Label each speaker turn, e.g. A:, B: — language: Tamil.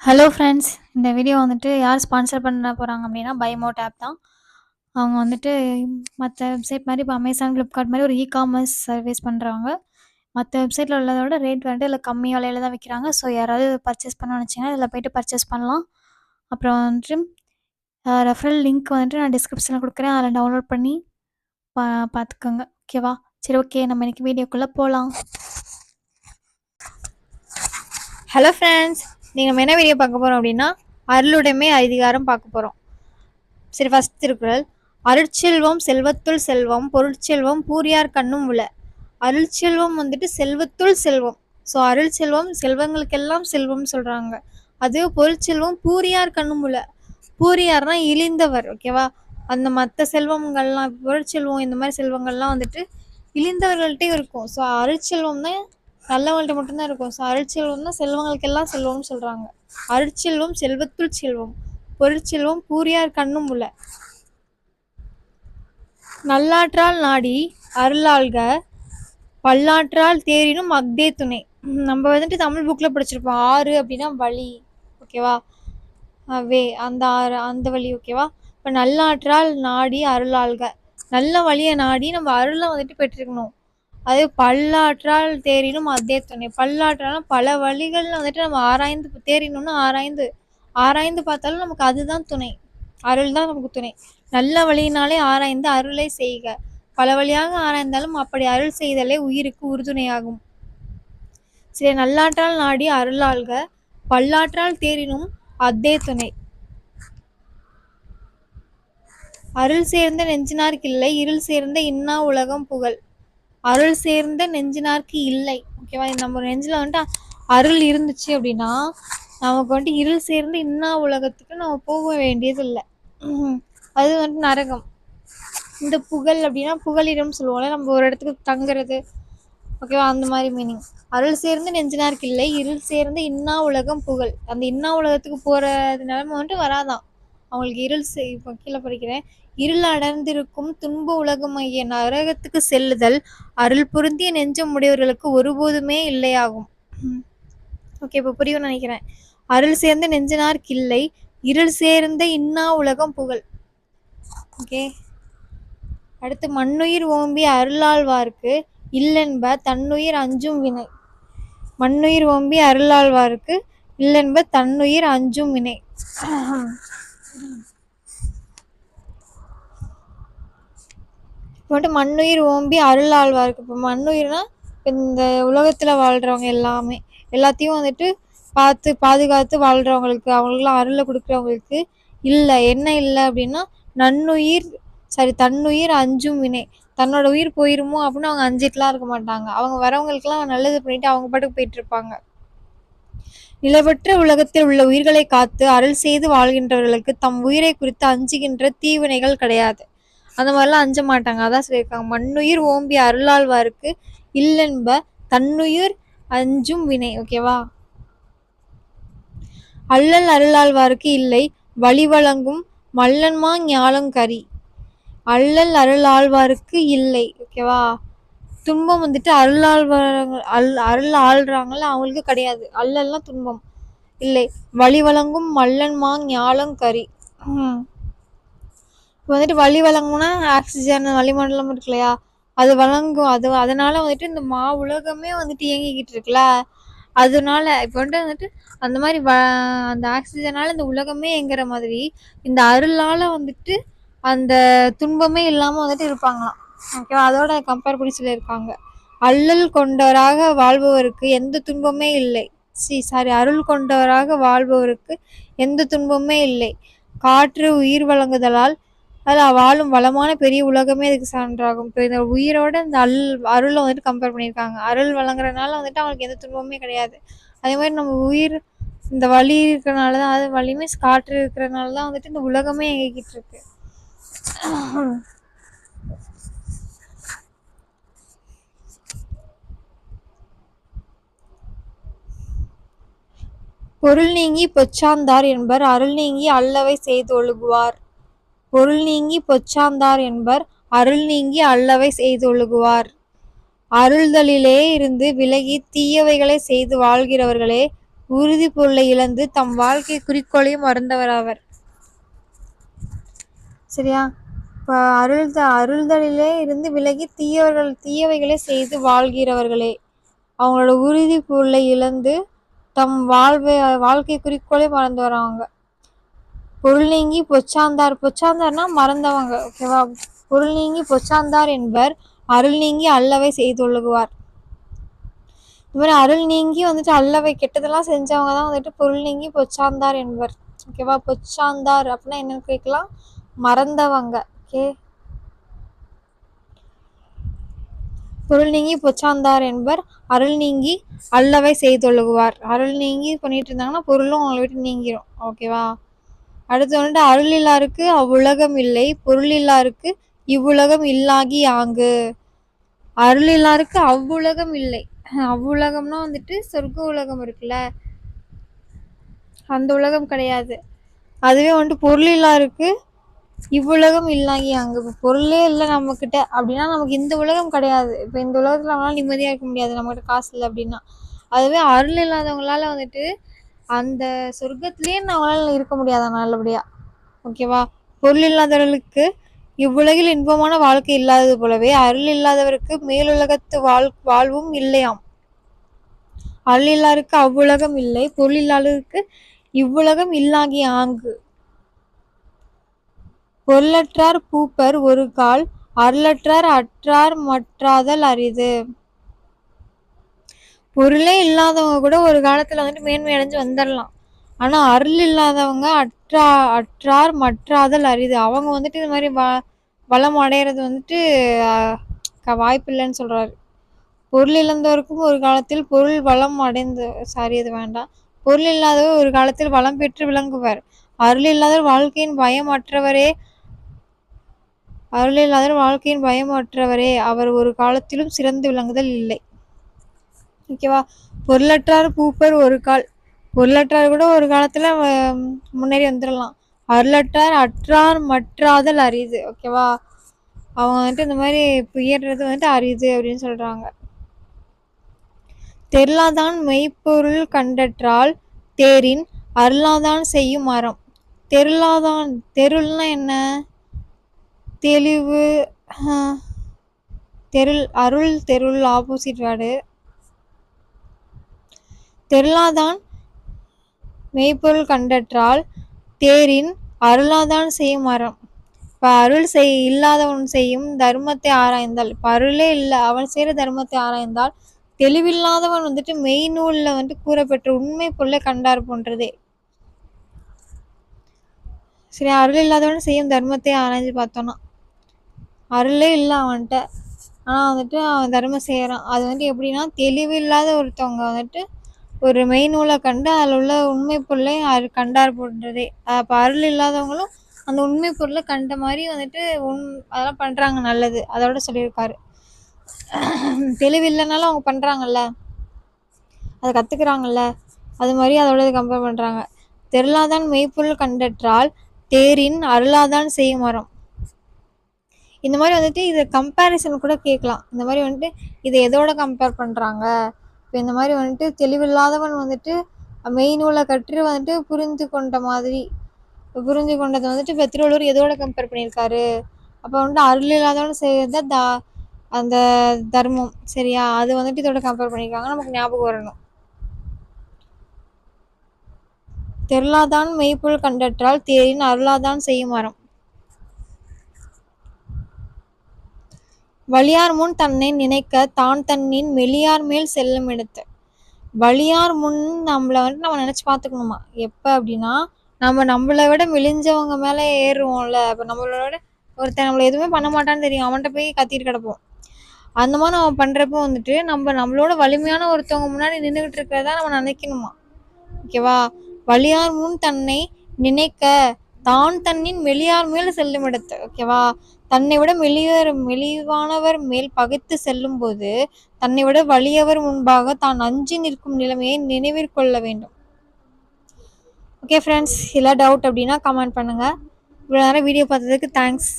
A: ஹலோ ஃப்ரெண்ட்ஸ், இந்த வீடியோ வந்துட்டு யார் ஸ்பான்சர் பண்ண போகிறாங்க அப்படின்னா பைமோட் ஆப் தான். அவங்க வந்துட்டு மற்ற வெப்சைட் மாதிரி இப்போ அமேசான், ஃப்ளிப்கார்ட் மாதிரி ஒரு காமர்ஸ் சர்வீஸ் பண்ணுறவங்க. மற்ற வெப்சைட்டில் உள்ளதோட ரேட் வந்துட்டு இதில் கம்மி விலையில தான் விற்கிறாங்க. ஸோ யாராவது பர்ச்சேஸ் பண்ண நினச்சிங்கன்னா இதில் போய்ட்டு பர்ச்சேஸ் பண்ணலாம். அப்புறம் வந்துட்டு ரெஃபரல் லிங்க் வந்துட்டு நான் டிஸ்கிரிப்ஷனில் கொடுக்குறேன். அதில் டவுன்லோட் பண்ணி பார்த்துக்கோங்க. ஓகேவா? சரி, ஓகே, நம்ம இன்றைக்கி வீடியோக்குள்ளே போகலாம். ஹலோ ஃப்ரெண்ட்ஸ், நீங்கள் நம்ம என்ன வீடியோ பார்க்க போகிறோம் அப்படின்னா அருளுடைமை அதிகாரம் பார்க்க போகிறோம். சரி, ஃபஸ்ட் திருக்குறள். அருட்செல்வம் செல்வத்துள் செல்வம், பொருட்செல்வம் பூரியார் கண்ணும் உள. அருட்செல்வம் வந்துட்டு செல்வத்துள் செல்வம். ஸோ அருள் செல்வம் செல்வங்களுக்கெல்லாம் செல்வம்னு சொல்கிறாங்க. அது பொருட்செல்வம் பூரியார் கண்ணும் உள. பூரியார்னா இழிந்தவர். ஓகேவா? அந்த மற்ற செல்வங்கள்லாம் பொருட்செல்வம் இந்த மாதிரி செல்வங்கள்லாம் வந்துட்டு இழிந்தவர்கள்ட்டே இருக்கும். ஸோ அருட்செல்வம் தான் நல்லவங்கள்ட்ட மட்டும்தான் இருக்கும். ஸோ அருட்செல்வம் தான் செல்வங்களுக்கெல்லாம் செல்வம்னு சொல்கிறாங்க. அருட்செல்வம் செல்வத்துள் செல்வம், பொருட்செல்வம் பூரியார் கண்ணும் உள்ள. நல்லாற்றால் நாடி அருளாள்க, பல்லாற்றால் தேரினும் அக்தே துணை. நம்ம வந்துட்டு தமிழ் புக்கில் படிச்சிருப்போம். ஆறு அப்படின்னா வழி. ஓகேவா? வே, அந்த ஆறு, அந்த வழி. ஓகேவா? இப்போ நல்லாற்றால் நாடி அருளாள்க, நல்ல வழியை நாடி நம்ம அருளை வந்துட்டு பெற்றிருக்கணும். அது பல்லாற்றால் தேரினும் அதே துணை. பல்லாற்றாலும் பல வழிகளில் வந்துட்டு நம்ம ஆராய்ந்து தேரினும்னா ஆராய்ந்து பார்த்தாலும் நமக்கு அதுதான் துணை. அருள் தான் நமக்கு துணை. நல்ல வழியினாலே ஆராய்ந்து அருளை செய்க. பல வழியாக ஆராய்ந்தாலும் அப்படி அருள் செய்தலே உயிருக்கு உறுதுணையாகும். சரி, நல்லாற்றால் நாடி அருளாள்க, பல்லாற்றால் தேரினும் அதே துணை. அருள் சேர்ந்த நெஞ்சினார்க்கு இல்லை, இருள் சேர்ந்த இன்னா உலகம் புகழ். அருள் சேர்ந்த நெஞ்சினார்க்கு இல்லை. ஓகேவா? நம்ம நெஞ்சில் வந்துட்டு அருள் இருந்துச்சு அப்படின்னா நமக்கு வந்துட்டு இருள் சேர்ந்து இன்னா உலகத்துக்கு நம்ம போக வேண்டியது இல்லை. அது வந்துட்டு நரகம். இந்த புகழ் அப்படின்னா புகலிடம் சொல்லுவோம்ல, நம்ம ஒரு இடத்துக்கு தங்குறது. ஓகேவா? அந்த மாதிரி மீனிங். அருள் சேர்ந்து நெஞ்சினார்க்கு இல்லை, இருள் சேர்ந்து இன்னா உலகம் புகழ். அந்த இன்னா உலகத்துக்கு போகிறது நிலைமை வந்துட்டு வராதான் அவங்களுக்கு. இப்போ கீழே படிக்கிறேன். இருள் அடர்ந்திருக்கும் துன்ப உலகமாகிய நரகத்துக்கு செல்லுதல் அருள் பொருந்திய நெஞ்சம் உடையவர்களுக்கு ஒருபோதுமே இல்லையாகும். ஓகே, இப்போ புரியும் நினைக்கிறேன். அருள் சேர்ந்த நெஞ்சனார்க்கு இல்லை, இருள் சேர்ந்த இன்னா உலகம் புகழ். ஓகே, அடுத்து மண்ணுயிர் ஓம்பி அருளாழ்வார்க்கு இல்லென்ப தன்னுயிர் அஞ்சும் வினை. மண்ணுயிர் ஓம்பி அருளாழ்வார்க்கு இல்லென்ப தன்னுயிர் அஞ்சும் வினை. இப்போ வந்துட்டு மண்ணுயிர் ஓம்பி அருள் ஆழ்வார்க்கு. இப்போ மண்ணுயிர்னா இந்த உலகத்தில் வாழ்கிறவங்க எல்லாத்தையும் வந்துட்டு பார்த்து பாதுகாத்து வாழ்கிறவங்களுக்கு, அவங்களுக்குலாம் அருளை கொடுக்குறவங்களுக்கு என்ன இல்லை அப்படின்னா தன்னுயிர் அஞ்சும் வினை. தன்னோட உயிர் போயிருமோ அப்படின்னு அவங்க அஞ்சிட்டுலாம் இருக்க மாட்டாங்க. அவங்க வரவங்களுக்குலாம் நல்லது பண்ணிட்டு அவங்க பாட்டுக்கு போயிட்டு இருப்பாங்க. நிலவற்ற உலகத்தில் உள்ள உயிர்களை காத்து அருள் செய்து வாழ்கின்றவர்களுக்கு தம் உயிரை குறித்து அஞ்சுகின்ற தீவினைகள் கிடையாது. அந்த மாதிரிலாம் அஞ்ச மாட்டாங்க. அதான் சொல்லியிருக்காங்க, மண்ணுயிர் ஓம்பி அருளாழ்வார்க்கு இல்லென்ப தன்னுயிர் அஞ்சும் வினை. ஓகேவா? அல்லல் அருளாழ்வார்க்கு இல்லை, வழி வழங்கும் மல்லன்மா ஞாலம் கரி. அல்லல் அருளாழ்வார்க்கு இல்லை. ஓகேவா? துன்பம் வந்துட்டு அருள் ஆள்றாங்கல்ல அவங்களுக்கு கிடையாது. அல்லல்லாம் துன்பம் இல்லை. வழி வழங்கும் மல்லன்மா ஞாலம் கரி. இப்போ வந்துட்டு வழி வழங்கும்னா ஆக்சிஜன் வளிமண்டலம் இருக்கு இல்லையா, அது வழங்கும். அதனால வந்துட்டு இந்த உலகமே வந்துட்டு இயங்கிக்கிட்டு இருக்குல்ல. அதனால இப்போ வந்துட்டு அந்த மாதிரி அந்த ஆக்சிஜனால இந்த உலகமே இயங்குற மாதிரி இந்த அருளால வந்துட்டு அந்த துன்பமே இல்லாமல் வந்துட்டு இருப்பாங்களாம். ஓகேவா? அதோட கம்பேர் பண்ணி சொல்லியிருக்காங்க. அல்லல் கொண்டவராக வாழ்பவருக்கு எந்த துன்பமே இல்லை. அருள் கொண்டவராக வாழ்பவருக்கு எந்த துன்பமே இல்லை. காற்று உயிர் வழங்குதலால் வாழும் வளமான பெரிய உலகமே இதுக்கு சான்றாகும். இப்போ இந்த உயிரோட இந்த அருளை வந்துட்டு கம்பேர் பண்ணியிருக்காங்க. அருள் வழங்குறதுனால வந்துட்டு அவங்களுக்கு எந்த துன்பமே கிடையாது. அதே மாதிரி நம்ம உயிர் இந்த வலி இருக்கிறனால தான், அது வலி மீன்ஸ் காற்று இருக்கிறதுனால தான் வந்துட்டு இந்த உலகமே இயங்கிக்கிட்டு இருக்கு. பொருள் நீங்கி பொச்சாந்தார் என்பர் அருள் நீங்கி அல்லவை செய்து ஒழுகுவார். பொருள் நீங்கி பொச்சாந்தார் என்பர் அருள் நீங்கி அல்லவை செய்து ஒழுகுவார். அருள்தலிலே இருந்து விலகி தீயவைகளை செய்து வாழ்கிறவர்களே உறுதி பொருளை இழந்து தம் வாழ்க்கை குறிக்கோளையும் மறந்தவர் ஆவர். சரியா? இப்போ அருள்தலிலே இருந்து விலகி தீயவைகளை செய்து வாழ்கிறவர்களே அவங்களோட உறுதி பொருளை இழந்து தம் வாழ்க்கை குறிக்கோளை மறந்து வராங்க. பொருள் நீங்கி பொச்சாந்தார்னா மறந்தவங்க. ஓகேவா? பொருள் நீங்கி பொச்சாந்தார் என்பர் அருள் நீங்கி அல்லவை செய்தொழுகுவார். இது மாதிரி அருள் நீங்கி வந்துட்டு அல்லவை கெட்டதெல்லாம் செஞ்சவங்க தான் வந்துட்டு பொருள் நீங்கி பொச்சாந்தார் என்பர். ஓகேவா? பொச்சாந்தார் அப்படின்னா என்னன்னு கேட்கலாம், மறந்தவங்க. ஓகே, பொருள் நீங்கி பொச்சாந்தார் என்பர் அருள் நீங்கி அல்லவை செய்தொழுகுவார். அருள் நீங்கி பண்ணிட்டு இருந்தாங்கன்னா பொருளும் அவங்களை விட்டு நீங்கிரும். ஓகேவா? அடுத்து வந்துட்டு அருள் இல்லாருக்கு அவ்வுலகம் இல்லை, பொருள் இல்லாருக்கு இவ்வுலகம் இல்லாகி ஆங்கு. அருள் இல்லாருக்கு அவ்வுலகம் இல்லை. அவ்வுலகம்னா வந்துட்டு சொர்க்க உலகம் இருக்குல்ல, அந்த உலகம் கிடையாது. அதுவே வந்துட்டு பொருள் இல்லாருக்கு இவ்வுலகம் இல்லாகி அங்கு. இப்போ பொருளே இல்லை நம்மக்கிட்ட அப்படின்னா நமக்கு இந்த உலகம் கிடையாது. இப்போ இந்த உலகத்தில் நம்மளால நிம்மதியாக இருக்க முடியாது நம்மகிட்ட காசு இல்லை அப்படின்னா. அதுவே அருள் இல்லாதவங்களால வந்துட்டு அந்த சொர்க்கத்திலேயே நம்மளால இருக்க முடியாத நல்லபடியா. ஓகேவா? பொருள் இல்லாதவர்களுக்கு இவ்வுலகில் இன்பமான வாழ்க்கை இல்லாதது போலவே அருள் இல்லாதவருக்கு மேலுலகத்து வாழ்வும் இல்லையாம். அருள் இல்லாருக்கு அவ்வுலகம் இல்லை, பொருள் இல்லாதவருக்கு இவ்வுலகம் இல்லாகி ஆங்கு. பொருளற்றார் பூப்பர் ஒரு கால், அருளற்றார் அற்றார் மற்றாதல் அரிது. பொருளே இல்லாதவங்க கூட ஒரு காலத்துல வந்துட்டு மேன்மை அடைஞ்சு வந்துடலாம். ஆனா அருள் இல்லாதவங்க அற்றார் மற்றாதல் அரிது. அவங்க வந்துட்டு இது மாதிரி வளம் அடையிறது வந்துட்டு வாய்ப்பு இல்லைன்னு சொல்றாரு. பொருள் இழந்தவருக்கும் ஒரு காலத்தில் பொருள் வளம் அடைந்து அது வேண்டாம். பொருள் இல்லாதவர் ஒரு காலத்தில் வளம் பெற்று விளங்குவர். அருள் இல்லாதவர் வாழ்க்கையின் பயம் அற்றவரே அவர் ஒரு காலத்திலும் சிறந்து விளங்குதல் இல்லை. ஓகேவா? பொருளற்றார் பூப்பர் ஒரு கால். பொருளற்றார் கூட ஒரு காலத்துல முன்னேறி வந்துடலாம். அருளற்றார் அற்றார் மற்றாதல் அரிது. ஓகேவா? அவங்க வந்துட்டு இந்த மாதிரி உயர்றது வந்துட்டு அரிது அப்படின்னு சொல்றாங்க. தெருளாதான் மெய்ப்பொருள் கண்டற்றால் தேரின் அருளாதான் செய்யும் அறம். தெருள்னா என்ன? தெளிவு. அருள் தெருள் ஆப்போசிட் வேர்டு. தெருளாதான் மெய்ப்பொருள் கண்டற்றால் தேரின் அருளாதான் செய்யும் அறம். இப்ப அருள் இல்லாதவன் செய்யும் தர்மத்தை ஆராய்ந்தால், இப்ப அருளே இல்லை அவன் செய்யற தர்மத்தை ஆராய்ந்தால் தெளிவில்லாதவன் வந்துட்டு மெய் நூல்ல வந்துட்டு கூறப்பெற்ற உண்மை பொருளை கண்டார் போன்றதே. சரி, அருள் இல்லாதவன் செய்யும் தர்மத்தை ஆராய்ஞ்சு பார்த்தோம்னா அருளே இல்லை அவன்கிட்ட, ஆனா வந்துட்டு அவன் தர்மம் செய்யறான். அது வந்துட்டு எப்படின்னா, தெளிவில்லாத ஒருத்தவங்க வந்துட்டு ஒரு மெய் நூலை கண்டு அதில் உள்ள உண்மை பொருளை கண்டார் போன்றதே. அப்போ அருள் இல்லாதவங்களும் அந்த உண்மை பொருளை கண்ட மாதிரி வந்துட்டு அதெல்லாம் பண்றாங்க, நல்லது. அதோட சொல்லியிருக்காரு. தெளிவில்லைனாலும் அவங்க பண்றாங்கல்ல, அதை கத்துக்கிறாங்கல்ல, அது மாதிரி அதோட கம்பேர் பண்றாங்க. தெருளாதான் மெய்ப்பொருள் கண்டற்றால் தேரின் அருளாதான் செய்யும் மரம். இந்த மாதிரி வந்துட்டு இதை கம்பேரிசன் கூட கேட்கலாம். இந்த மாதிரி வந்துட்டு இதை எதோட கம்பேர் பண்றாங்க? இப்போ இந்த மாதிரி வந்துட்டு தெளிவில்லாதவன் வந்துட்டு மெய் நூலை கற்று வந்துட்டு புரிந்து கொண்டதை வந்துட்டு இப்போ திருவள்ளுவர் எதோட கம்பேர் பண்ணியிருக்காரு? அப்போ வந்துட்டு அருள் இல்லாதவன் செய்யறத அந்த தர்மம். சரியா? அது வந்துட்டு இதோட கம்பேர் பண்ணியிருக்காங்க, நமக்கு ஞாபகம் வரணும். தெருளாதான் மெய்ப்பொருள் கண்டற்றால் தேரின் அருளாதான் செய்யும் மரம். வலியார் முன் தன்னை நினைக்க தான் தன்னின் மெலியார் மேல் செல்லும் எடுத்து. வலியார் முன் நம்மளை வந்துட்டு நம்ம நினைச்சு பார்த்துக்கணுமா? எப்போ அப்படின்னா, நம்மளை விட மெலிஞ்சவங்க மேலே ஏறுவோம்ல. இப்போ நம்மளோட ஒருத்தன் நம்மளை எதுவுமே பண்ண மாட்டான்னு தெரியும், அவன்கிட்ட போய் கத்திட்டு கிடப்போம். அந்த மாதிரி நம்ம பண்றப்போ வந்துட்டு நம்மளோட வலிமையான ஒருத்தவங்க முன்னாடி நின்றுகிட்டு இருக்கிறதா நம்ம நினைக்கணுமா? ஓகேவா? வலியார் முன் தன்னை நினைக்க தான் தன்னின் மெலியார் மேல் செல்லும் இடத்து. ஓகேவா? தன்னை விட மெலிவானவர் மேல் பகைத்து செல்லும் போது தன்னை விட வலியவர் முன்பாக தான் அஞ்சி நிற்கும் நிலைமையை நினைவிற்கொள்ள வேண்டும். ஓகே ஃப்ரெண்ட்ஸ், இல்லை டவுட் அப்படின்னா கமெண்ட் பண்ணுங்க. இவ்வளோ நேரம் வீடியோ பார்த்ததுக்கு தேங்க்ஸ்.